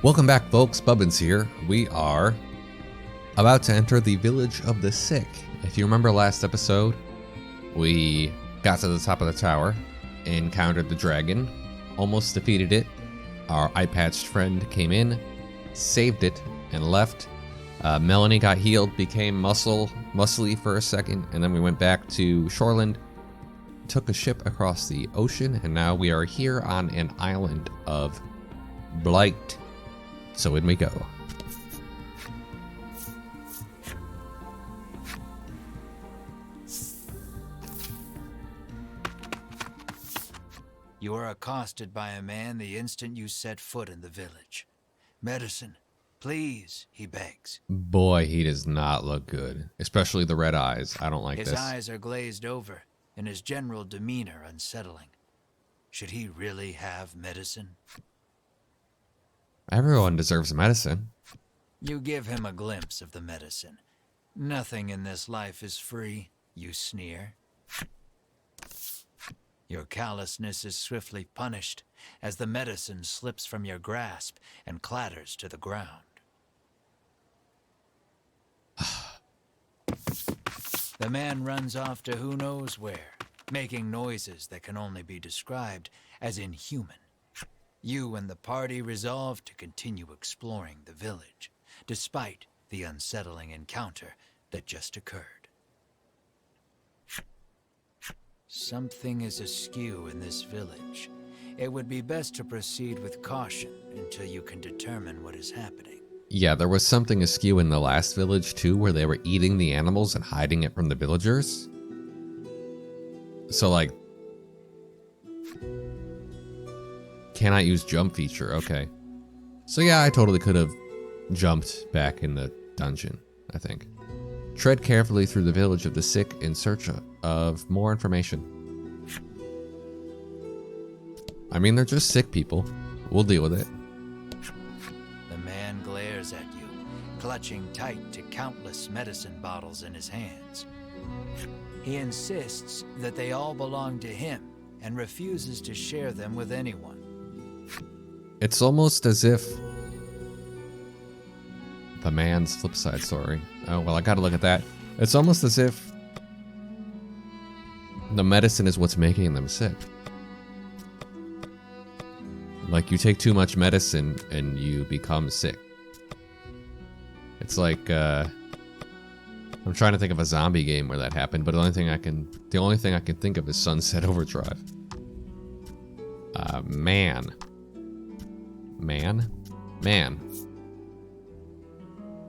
Welcome back, folks. Bubbins here. We are about to enter the village of the sick. If you remember last episode, we got to the top of the tower, encountered the dragon, almost defeated it. Our eye-patched friend came in, saved it, and left. Melanie got healed, became muscly for a second, and then we went back to Shoreland, took a ship across the ocean, and now we are here on an island of Blight. So in we go. You are accosted by a man the instant you set foot in the village. Medicine, please, he begs. Boy, he does not look good, especially the red eyes. I don't like this. His eyes are glazed over, and his general demeanor unsettling. Should he really have medicine? Everyone deserves medicine. You give him a glimpse of the medicine. Nothing in this life is free, you sneer. Your callousness is swiftly punished as the medicine slips from your grasp and clatters to the ground. The man runs off to who knows where, making noises that can only be described as inhuman. You and the party resolve to continue exploring the village, despite the unsettling encounter that just occurred. Something is askew in this village. It would be best to proceed with caution until you can determine what is happening. Yeah, there was something askew in the last village too, where they were eating the animals and hiding it from the villagers. So like, cannot use jump feature, okay. So yeah, I totally could have jumped back in the dungeon, I think. Tread carefully through the village of the sick in search of more information. I mean, they're just sick people. We'll deal with it. The man glares at you, clutching tight to countless medicine bottles in his hands. He insists that they all belong to him and refuses to share them with anyone. It's almost as if the man's flip side story. Oh, well, I gotta look at that. It's almost as if the medicine is what's making them sick. Like, you take too much medicine and you become sick. It's like, I'm trying to think of a zombie game where that happened, but the only thing I can think of is Sunset Overdrive. Man.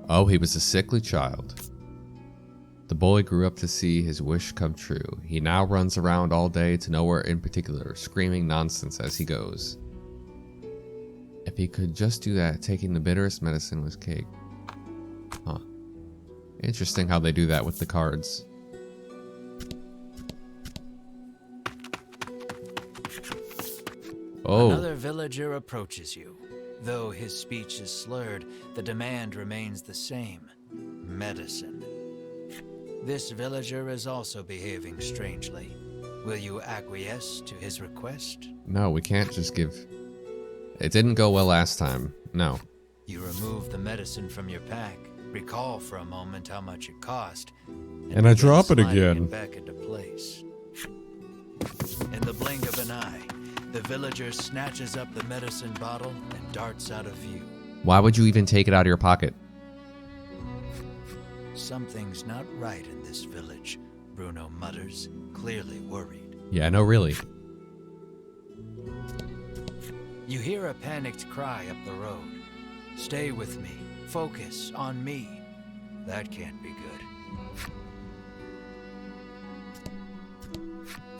Oh, he was a sickly child. The boy grew up to see his wish come true. He now runs around all day to nowhere in particular, screaming nonsense as he goes. If he could just do that, taking the bitterest medicine was cake. Huh. Interesting how they do that with the cards. Oh. Another villager approaches you. Though his speech is slurred, the demand remains the same. Medicine. This villager is also behaving strangely. Will you acquiesce to his request? No, we can't just give... It didn't go well last time. No. You remove the medicine from your pack, recall for a moment how much it cost, and I drop it again. It back into place. In the blink of an eye, the villager snatches up the medicine bottle and darts out of view. Why would you even take it out of your pocket? Something's not right in this village, Bruno mutters, clearly worried. Yeah, no, really. You hear a panicked cry up the road. Stay with me. Focus on me. That can't be good.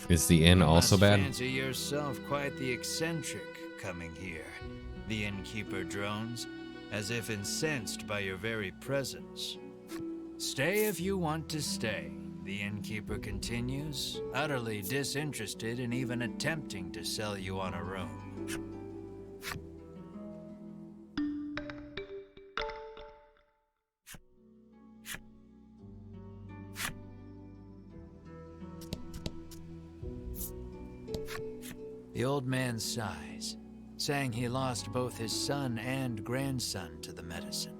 Is the inn also bad? You fancy yourself quite the eccentric coming here. The innkeeper drones, as if incensed by your very presence. Stay if you want to stay, the innkeeper continues, utterly disinterested in even attempting to sell you on a room. The old man sighs, saying he lost both his son and grandson to the medicine.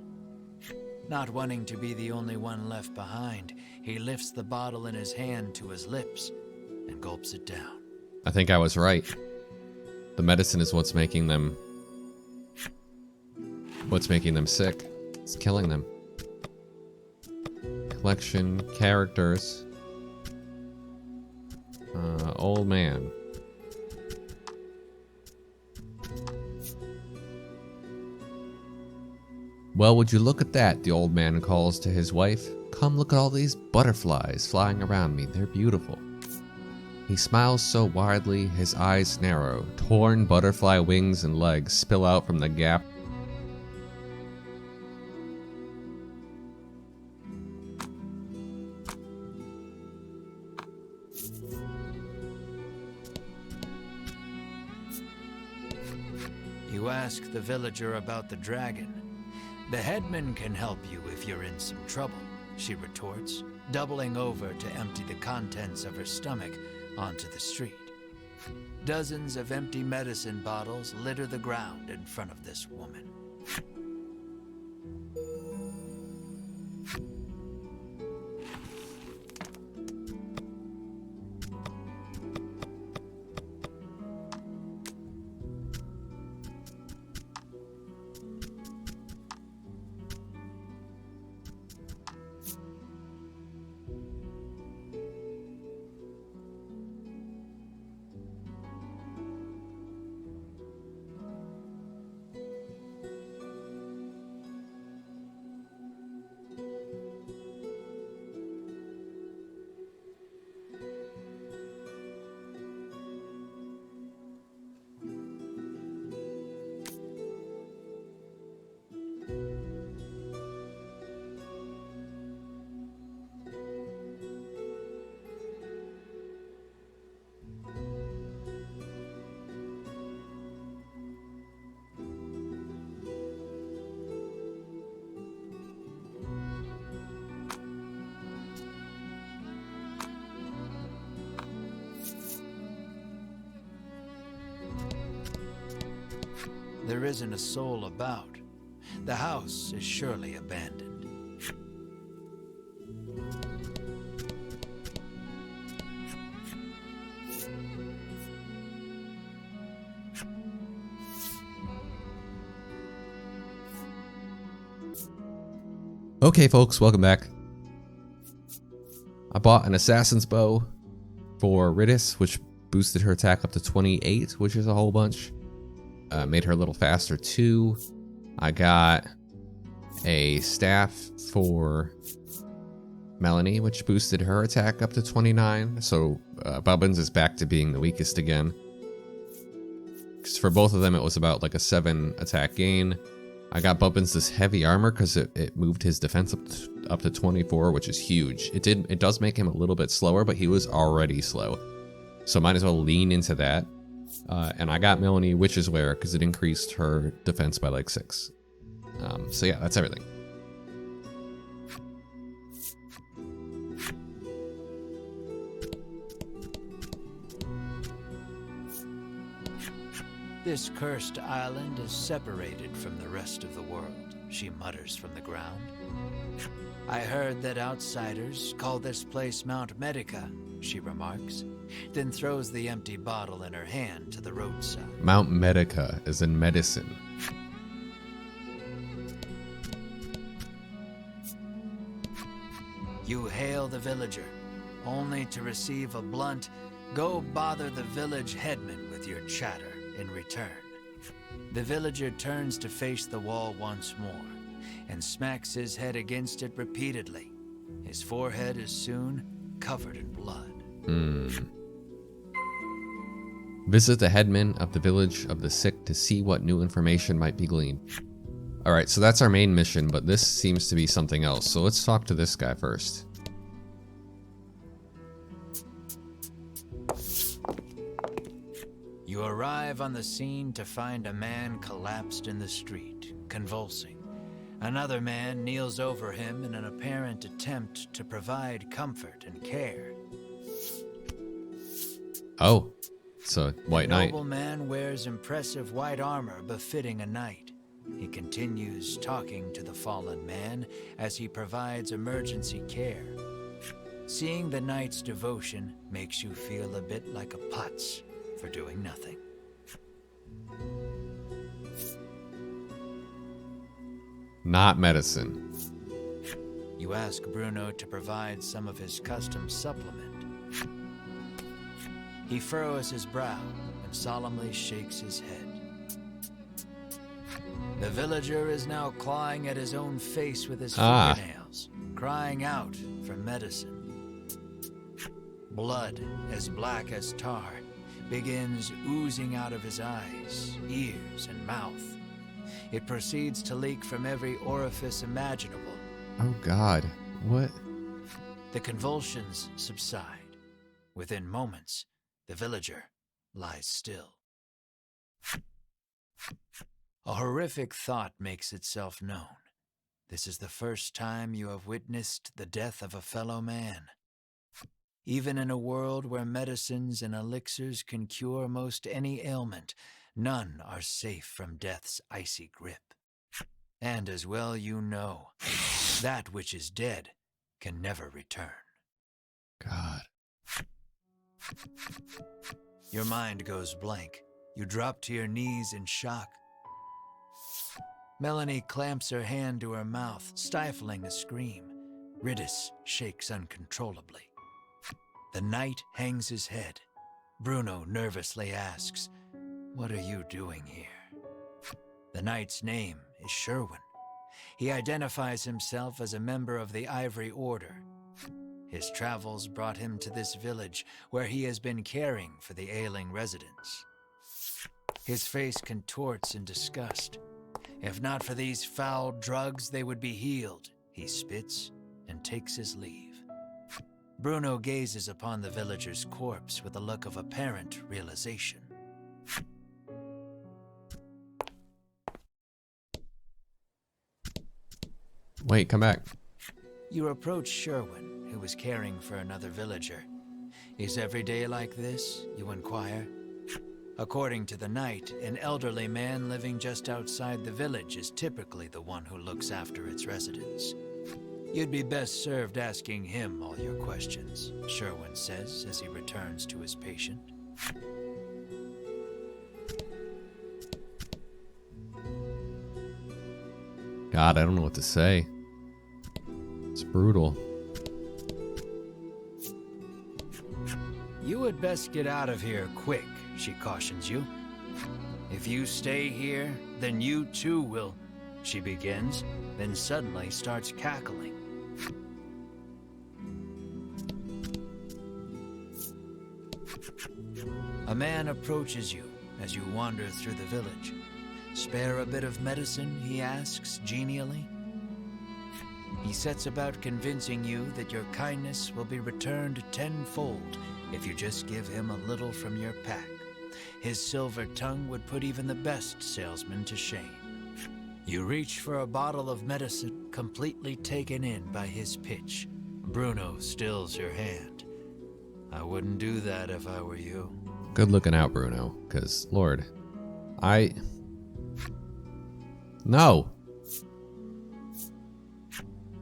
Not wanting to be the only one left behind, he lifts the bottle in his hand to his lips and gulps it down. I think I was right. The medicine is what's making them sick. It's killing them. Collection, characters. Old man. Well, would you look at that, the old man calls to his wife. Come look at all these butterflies flying around me. They're beautiful. He smiles so widely, his eyes narrow. Torn butterfly wings and legs spill out from the gap. You ask the villager about the dragon. The headman can help you if you're in some trouble, she retorts, doubling over to empty the contents of her stomach onto the street. Dozens of empty medicine bottles litter the ground in front of this woman. There isn't a soul about. The house is surely abandoned. Okay, folks, welcome back. I bought an assassin's bow for Ridis, which boosted her attack up to 28, which is a whole bunch. Made her a little faster too. I got a staff for Melanie, which boosted her attack up to 29. So Bubbins is back to being the weakest again. Because for both of them, it was about like a 7 attack gain. I got Bubbins this heavy armor because it moved his defense up to 24, which is huge. It does make him a little bit slower, but he was already slow. So might as well lean into that. And I got Melanie Witch's Wear because it increased her defense by like 6. So yeah, that's everything. This cursed island is separated from the rest of the world, she mutters from the ground. I heard that outsiders call this place Mount Medica, she remarks, then throws the empty bottle in her hand to the roadside. Mount Medica is in medicine. You hail the villager, only to receive a blunt, "Go bother the village headman with your chatter," in return. The villager turns to face the wall once more and smacks his head against it repeatedly. His forehead is soon covered in blood. Visit the headman of the village of the sick to see what new information might be gleaned. Alright, so that's our main mission, but this seems to be something else. So let's talk to this guy first. You arrive on the scene to find a man collapsed in the street, convulsing. Another man kneels over him in an apparent attempt to provide comfort and care. Oh, It's a white knight. The nobleman wears impressive white armor befitting a knight. He continues talking to the fallen man as he provides emergency care. Seeing the knight's devotion makes you feel a bit like a putz for doing nothing. Not medicine. You ask Bruno to provide some of his custom supplement. He furrows his brow and solemnly shakes his head. The villager is now clawing at his own face with his fingernails, crying out for medicine. Blood, as black as tar, begins oozing out of his eyes, ears, and mouth. It proceeds to leak from every orifice imaginable. Oh God, what? The convulsions subside. Within moments, the villager lies still. A horrific thought makes itself known. This is the first time you have witnessed the death of a fellow man. Even in a world where medicines and elixirs can cure most any ailment, none are safe from death's icy grip. And as well you know, that which is dead can never return. God. Your mind goes blank. You drop to your knees in shock. Melanie clamps her hand to her mouth, stifling a scream. Ridis shakes uncontrollably. The knight hangs his head. Bruno nervously asks, "What are you doing here?" The knight's name is Sherwin. He identifies himself as a member of the Ivory Order. His travels brought him to this village, where he has been caring for the ailing residents. His face contorts in disgust. If not for these foul drugs, they would be healed. He spits and takes his leave. Bruno gazes upon the villager's corpse with a look of apparent realization. Wait, come back. You approach Sherwin, who is caring for another villager. Is every day like this? You inquire. According to the knight, an elderly man living just outside the village is typically the one who looks after its residents. You'd be best served asking him all your questions, Sherwin says as he returns to his patient. God, I don't know what to say. It's brutal. You had best get out of here quick, she cautions you. If you stay here, then you too will, she begins, then suddenly starts cackling. A man approaches you as you wander through the village. Spare a bit of medicine, he asks genially. He sets about convincing you that your kindness will be returned tenfold if you just give him a little from your pack. His silver tongue would put even the best salesman to shame. You reach for a bottle of medicine, completely taken in by his pitch. Bruno stills your hand. I wouldn't do that if I were you. Good looking out, Bruno, because, Lord, No!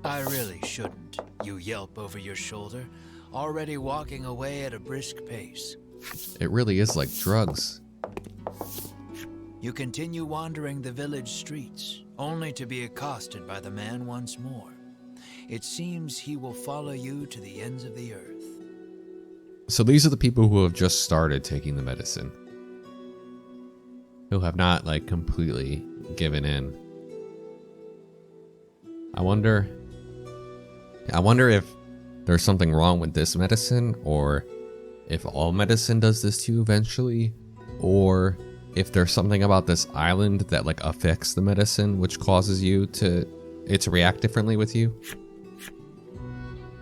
I really shouldn't, you yelp over your shoulder, already walking away at a brisk pace. It really is like drugs. You continue wandering the village streets, only to be accosted by the man once more. It seems he will follow you to the ends of the earth. So these are the people who have just started taking the medicine. Who have not, like, completely given in. I wonder if there's something wrong with this medicine, or if all medicine does this to you eventually, or if there's something about this island that, like, affects the medicine, which causes you to react differently with you.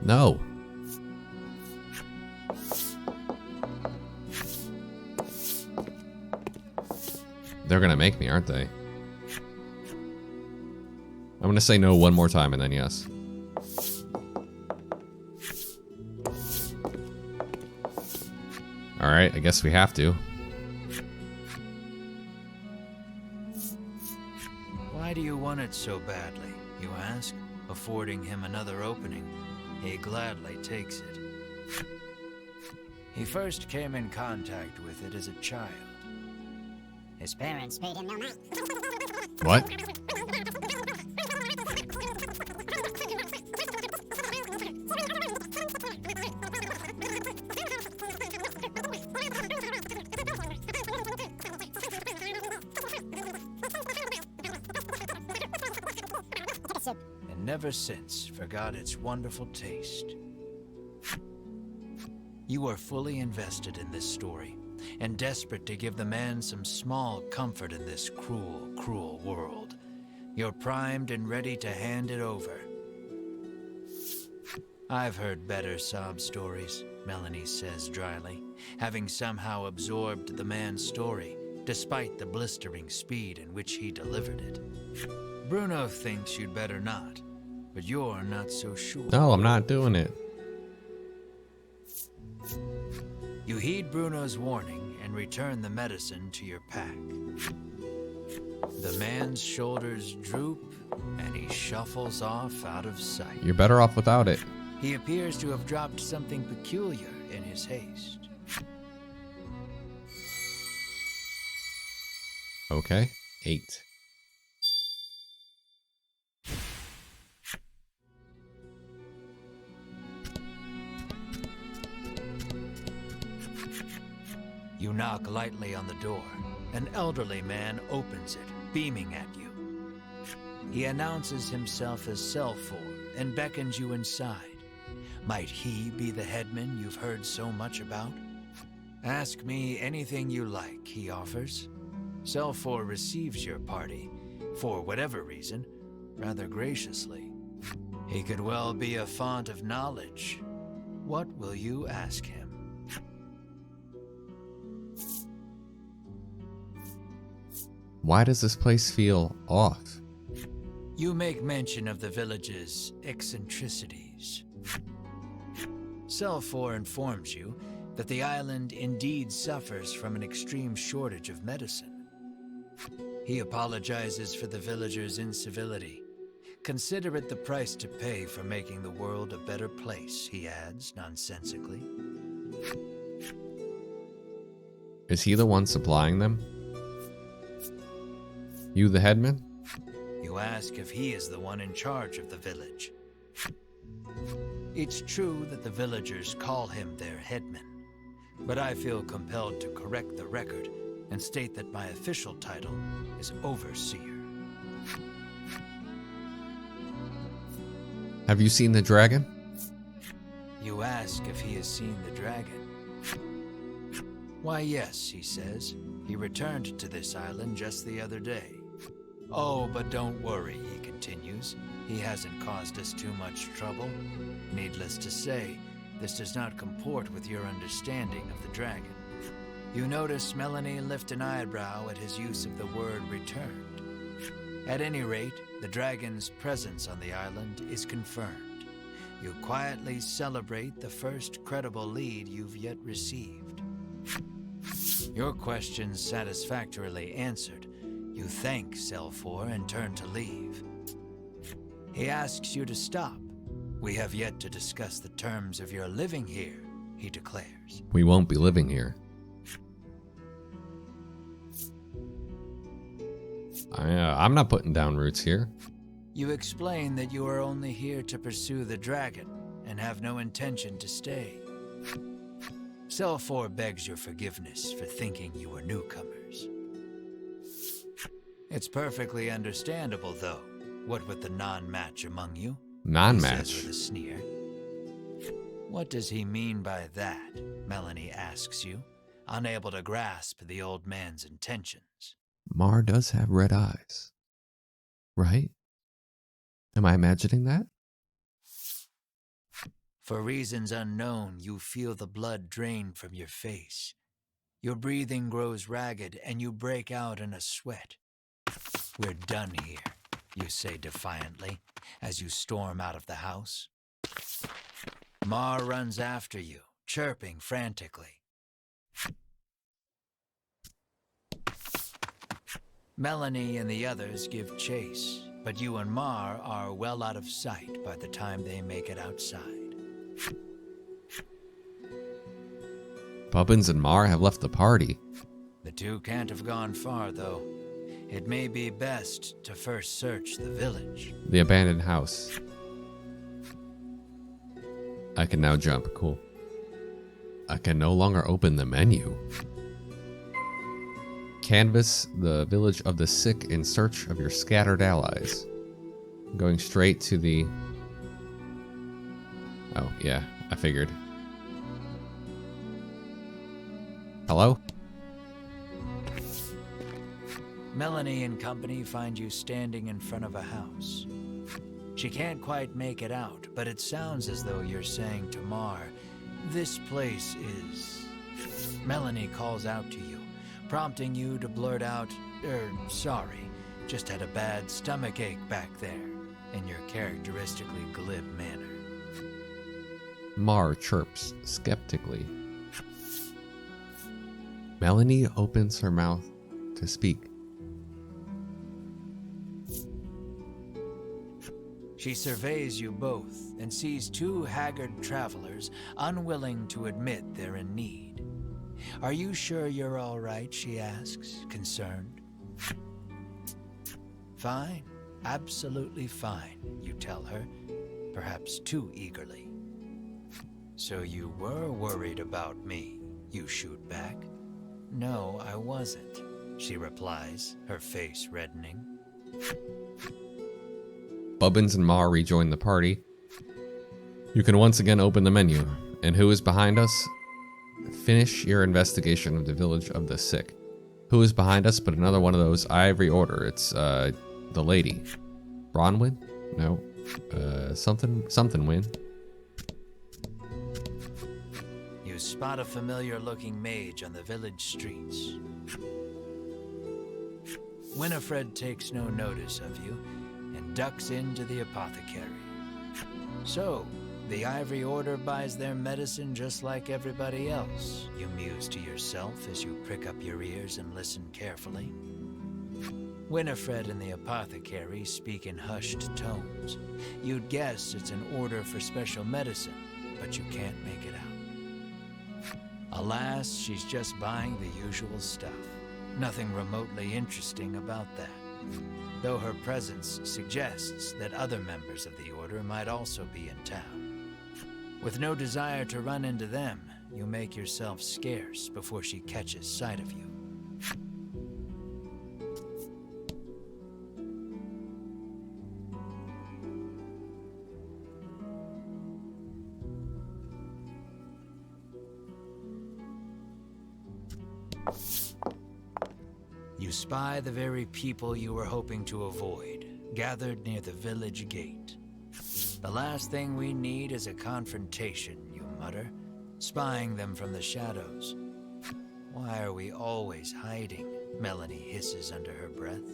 No. They're gonna make me, aren't they? I'm gonna say no one more time and then yes. Alright, I guess we have to. Why do you want it so badly, you ask, affording him another opening. He gladly takes it. He first came in contact with it as a child. His parents paid him no mind. What? And never since forgot its wonderful taste. You are fully invested in this story, and desperate to give the man some small comfort in this cruel, cruel world. You're primed and ready to hand it over. I've heard better sob stories, Melanie says dryly, having somehow absorbed the man's story, despite the blistering speed in which he delivered it. Bruno thinks you'd better not, but you're not so sure. No, I'm not doing it. You heed Bruno's warning and return the medicine to your pack. The man's shoulders droop, and he shuffles off out of sight. You're better off without it. He appears to have dropped something peculiar in his haste. Okay. 8. You knock lightly on the door. An elderly man opens it, beaming at you. He announces himself as Selfor and beckons you inside. Might he be the headman you've heard so much about? Ask me anything you like, he offers. Selfor receives your party, for whatever reason, rather graciously. He could well be a font of knowledge. What will you ask him? Why does this place feel off? You make mention of the village's eccentricities. Selfor informs you that the island indeed suffers from an extreme shortage of medicine. He apologizes for the villagers' incivility. Consider it the price to pay for making the world a better place, he adds nonsensically. Is he the one supplying them? You the headman? You ask if he is the one in charge of the village. It's true that the villagers call him their headman, but I feel compelled to correct the record and state that my official title is overseer. Have you seen the dragon? You ask if he has seen the dragon. Why, yes, he says. He returned to this island just the other day. Oh, but don't worry, he continues. He hasn't caused us too much trouble. Needless to say, this does not comport with your understanding of the dragon. You notice Melanie lift an eyebrow at his use of the word returned. At any rate, the dragon's presence on the island is confirmed. You quietly celebrate the first credible lead you've yet received. Your questions satisfactorily answered. You thank Selfor and turn to leave. He asks you to stop. We have yet to discuss the terms of your living here, he declares. We won't be living here. I'm not putting down roots here. You explain that you are only here to pursue the dragon and have no intention to stay. Selfor begs your forgiveness for thinking you were newcomers. It's perfectly understandable, though, what with the non-match among you. Non-match? He says with a sneer. What does he mean by that? Melanie asks you, unable to grasp the old man's intentions. Mar does have red eyes. Right? Am I imagining that? For reasons unknown, you feel the blood drain from your face. Your breathing grows ragged and you break out in a sweat. We're done here, you say defiantly, as you storm out of the house. Mar runs after you, chirping frantically. Melanie and the others give chase, but you and Mar are well out of sight by the time they make it outside. Bubbins and Mar have left the party. The two can't have gone far, though. It may be best to first search the village. The abandoned house. I can now jump. Cool. I can no longer open the menu. Canvass the village of the sick in search of your scattered allies. Going straight to the... Oh, yeah, I figured. Hello? Melanie and company find you standing in front of a house. She can't quite make it out, but it sounds as though you're saying to Mar, "This place is..." Melanie calls out to you, prompting you to blurt out, "Sorry, just had a bad stomachache back there," in your characteristically glib manner. Mar chirps skeptically. Melanie opens her mouth to speak. She surveys you both and sees two haggard travelers unwilling to admit they're in need. "Are you sure you're all right?" she asks, concerned. "Fine, absolutely fine," you tell her, perhaps too eagerly. "So you were worried about me," you shoot back. "No, I wasn't," she replies, her face reddening. Bubbins and Mar rejoin the party. You can once again open the menu. And who is behind us? Finish your investigation of the village of the sick. Who is behind us but another one of those ivory order? It's, the lady. Bronwyn? No. Something Win. You spot a familiar-looking mage on the village streets. Winifred takes no notice of you and ducks into the apothecary. "So, the Ivory Order buys their medicine just like everybody else," you muse to yourself as you prick up your ears and listen carefully. Winifred and the apothecary speak in hushed tones. You'd guess it's an order for special medicine, but you can't make it out. Alas, she's just buying the usual stuff. Nothing remotely interesting about that, though her presence suggests that other members of the Order might also be in town. With no desire to run into them, you make yourself scarce before she catches sight of you. You spy the very people you were hoping to avoid, gathered near the village gate. "The last thing we need is a confrontation," you mutter, spying them from the shadows. "Why are we always hiding?" Melanie hisses under her breath.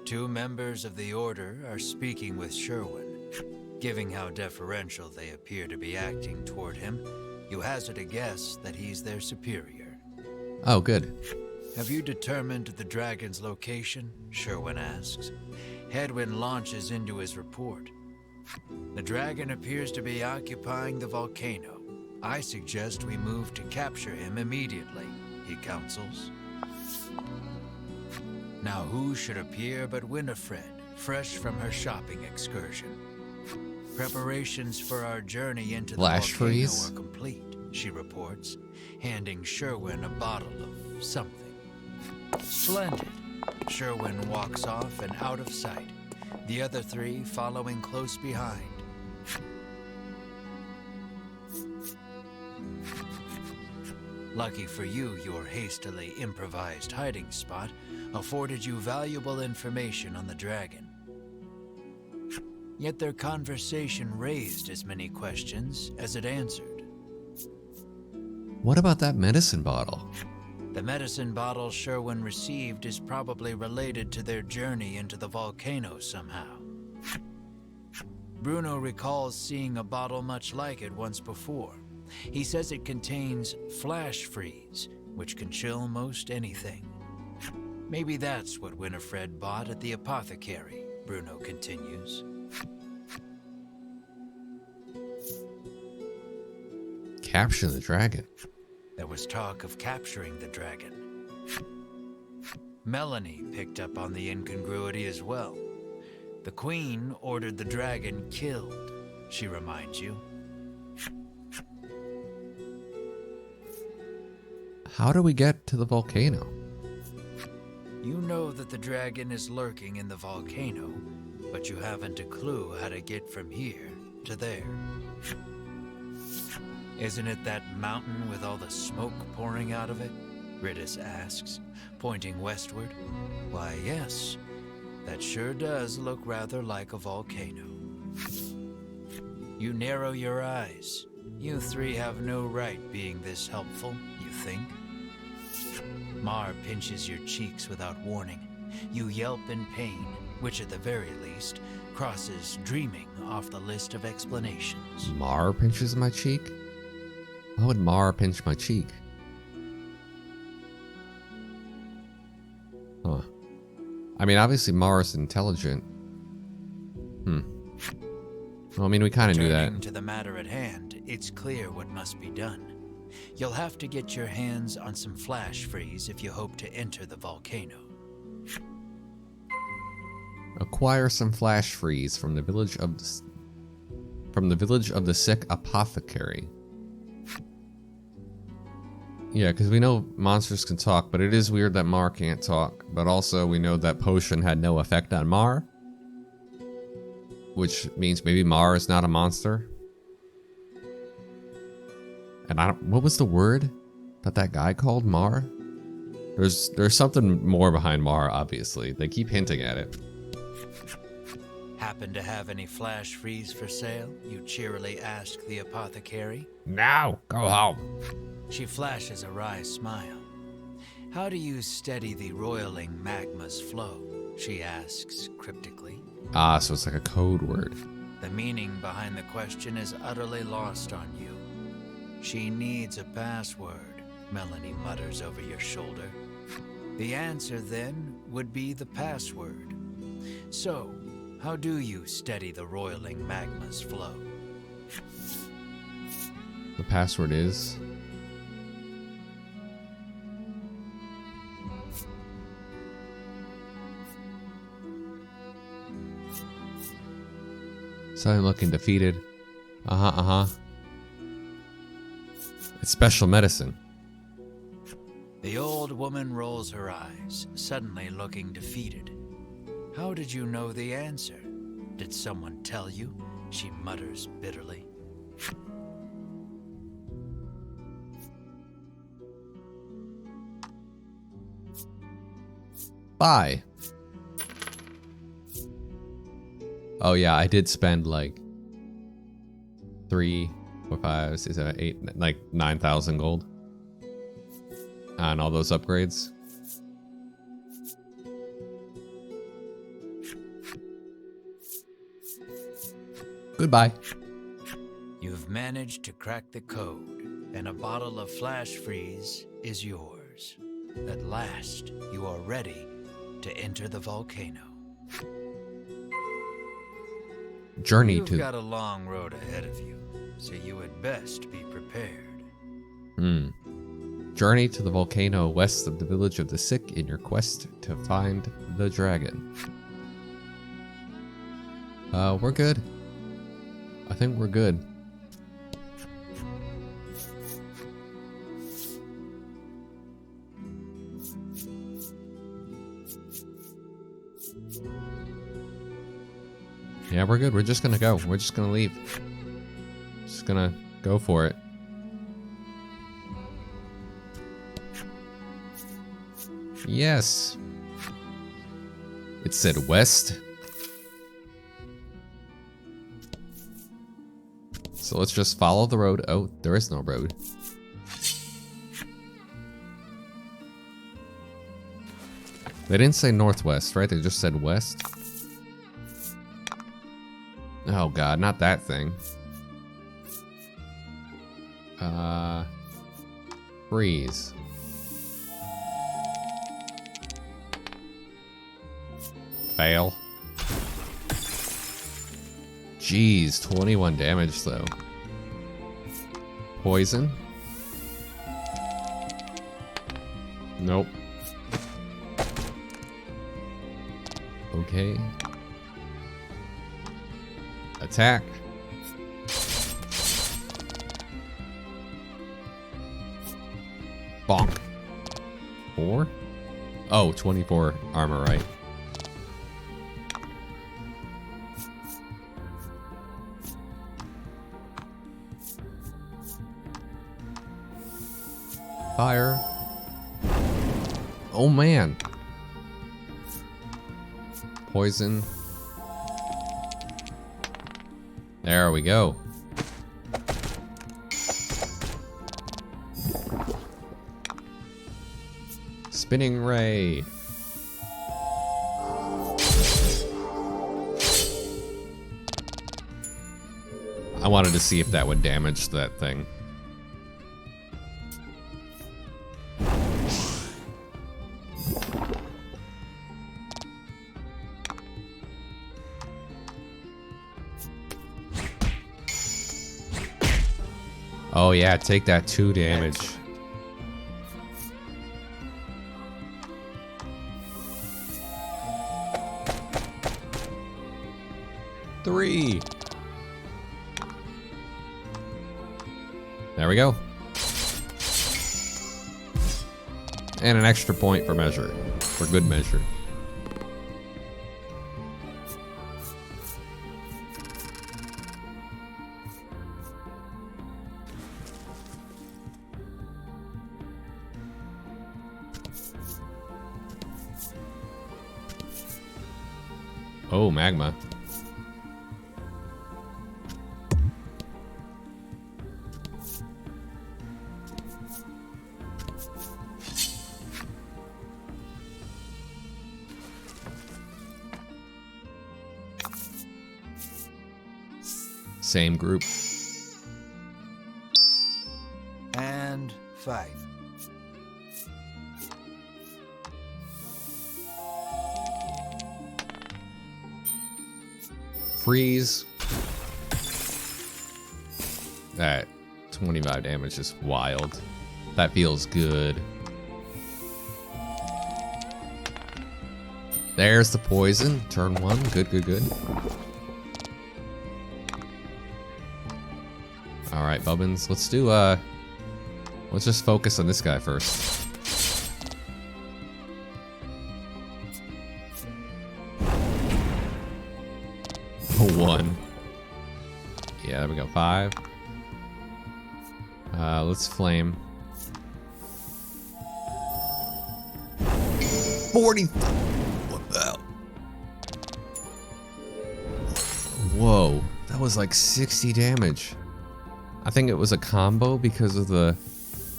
Two members of the Order are speaking with Sherwin. Given how deferential they appear to be acting toward him, you hazard a guess that he's their superior. Oh, good. "Have you determined the dragon's location?" Sherwin asks. Hedwin launches into his report. "The dragon appears to be occupying the volcano. I suggest we move to capture him immediately," he counsels. Now who should appear but Winifred, fresh from her shopping excursion. "Preparations for our journey into the Flash volcano freeze? are complete," she reports, handing Sherwin a bottle of something. "Splendid." Sherwin walks off and out of sight, the other three following close behind. Lucky for you, your hastily improvised hiding spot afforded you valuable information on the dragon. Yet their conversation raised as many questions as it answered. What about that medicine bottle? The medicine bottle Sherwin received is probably related to their journey into the volcano somehow. Bruno recalls seeing a bottle much like it once before. He says it contains flash freeze, which can chill most anything. Maybe that's what Winifred bought at the apothecary, Bruno continues. Capture the dragon. There was talk of capturing the dragon. Melanie picked up on the incongruity as well. The queen ordered the dragon killed, she reminds you. How do we get to the volcano? You know that the dragon is lurking in the volcano, but you haven't a clue how to get from here to there. Isn't it that mountain with all the smoke pouring out of it? Ridis asks, pointing westward. Why, yes, that sure does look rather like a volcano. You narrow your eyes. You three have no right being this helpful, you think? Mar pinches your cheeks without warning. You yelp in pain, which at the very least crosses dreaming off the list of explanations. Mar pinches my cheek? Why would Mar pinch my cheek? Huh. I mean, obviously Mar is intelligent. Well, I mean, we kind of knew that. Turning to the matter at hand, it's clear what must be done. You'll have to get your hands on some flash freeze if you hope to enter the volcano. Acquire some flash freeze from the village of the sick apothecary. Yeah, because we know monsters can talk, but it is weird that Mar can't talk. But also, we know that potion had no effect on Mar, which means maybe Mar is not a monster. And what was the word that guy called Mar? There's something more behind Mar, obviously. They keep hinting at it. Happen to have any flash freeze for sale? You cheerily ask the apothecary. Now, go home. She flashes a wry smile. How do you steady the roiling magma's flow? She asks cryptically. Ah, so it's like a code word. The meaning behind the question is utterly lost on you. She needs a password, Melanie mutters over your shoulder. The answer then would be the password. So, how do you steady the roiling magma's flow? The password is... Something looking defeated. It's special medicine. The old woman rolls her eyes, suddenly looking defeated. How did you know the answer? Did someone tell you? She mutters bitterly. Bye. Oh yeah, I did spend like 3, 4, 5, 6, 7, 8, like 9,000 gold on all those upgrades. Goodbye. You've managed to crack the code, and a bottle of flash freeze is yours. At last, you are ready to enter the volcano. You've got a long road ahead of you, so you had best be prepared. Journey to the volcano west of the village of the sick in your quest to find the dragon. We're good. I think we're good. Yeah, we're good. We're just gonna go. We're just gonna leave. Just gonna go for it. Yes. It said west. So let's just follow the road. Oh, there is no road. They didn't say northwest, right? They just said west. Oh god, not that thing. Freeze. Fail. Jeez, 21 damage though. Poison. Nope. Okay. Attack. Bonk. 4? Oh, 24 armor, right. Fire. Oh man. Poison. There we go. Spinning ray. I wanted to see if that would damage that thing. Oh yeah, take that 2 damage. Three. There we go. And an extra point for measure. For good measure. Oh, magma. Same group. And fight. Freeze. That 25 damage is wild. That feels good. There's the poison. Turn 1. Good, good, good. Alright, Bubbins. Let's do, let's just focus on this guy first. One. Yeah, there we go. 5. Let's flame. 40. What the hell? Whoa, that was like 60 damage. I think it was a combo because of the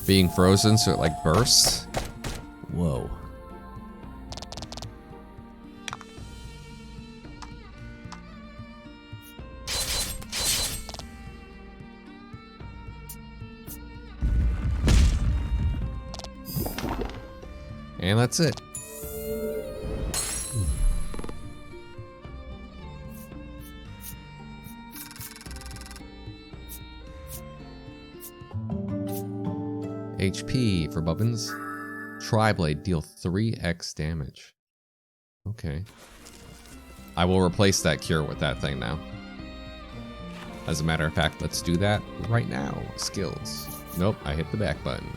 being frozen, so it like bursts. Whoa. And that's it. HP for Bubbins. Tri-blade, deal 3x damage. Okay. I will replace that cure with that thing now. As a matter of fact, let's do that right now. Skills. Nope, I hit the back button.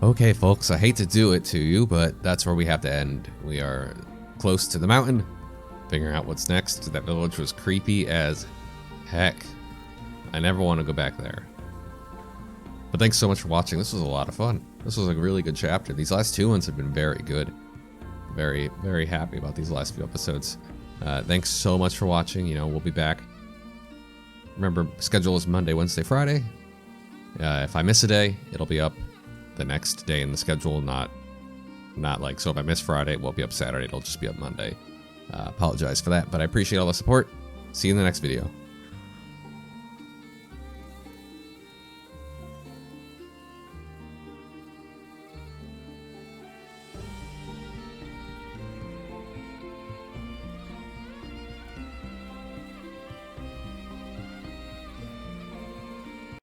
Okay, folks, I hate to do it to you, but that's where we have to end. We are close to the mountain, figuring out what's next. That village was creepy as heck. I never want to go back there. But thanks so much for watching. This was a lot of fun. This was a really good chapter. These last 2 ones have been very good. Very, very happy about these last few episodes. Thanks so much for watching. You know, we'll be back. Remember, schedule is Monday, Wednesday, Friday. If I miss a day, it'll be up the next day in the schedule, not Not like, so if I miss Friday, it won't be up Saturday. It'll just be up Monday. Apologize for that, but I appreciate all the support. See you in the next video.